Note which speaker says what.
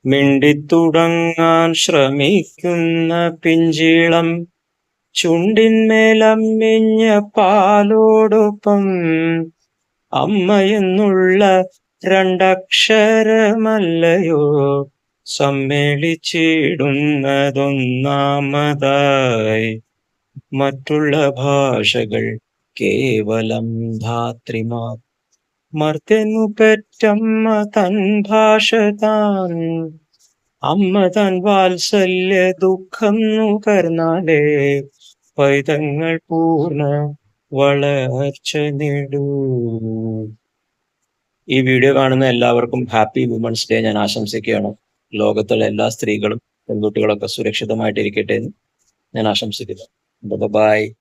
Speaker 1: മിണ്ടിത്തുടങ്ങാൻ ശ്രമിക്കുന്ന പിഞ്ചിളം ചുണ്ടിന്മേലമ്മിഞ്ഞ പാലോടൊപ്പം അമ്മയെന്നുള്ള രണ്ടക്ഷരമല്ലയോ സമ്മേളിച്ചിടുന്നതൊന്നാമതായി. മറ്റുള്ള ഭാഷകൾ കേവലം ധാത്രിമാർ. മർത്യനു പെറ്റമ്മ തൻ ഭാഷ താൻ. അമ്മ തൻ വാത്സല്യ ദുഃഖം നുകർന്നാലേ പൈതങ്ങൾ പൂർണ്ണ വളർച്ച നേടൂ. ഈ വീഡിയോ കാണുന്ന എല്ലാവർക്കും ഹാപ്പി വുമൻസ് ഡേ ഞാൻ ആശംസിക്കുകയാണ്. ലോകത്തുള്ള എല്ലാ സ്ത്രീകളും പെൺകുട്ടികളൊക്കെ സുരക്ഷിതമായിട്ടിരിക്കട്ടെ എന്ന് ഞാൻ ആശംസിക്കുന്നു. ബൈ.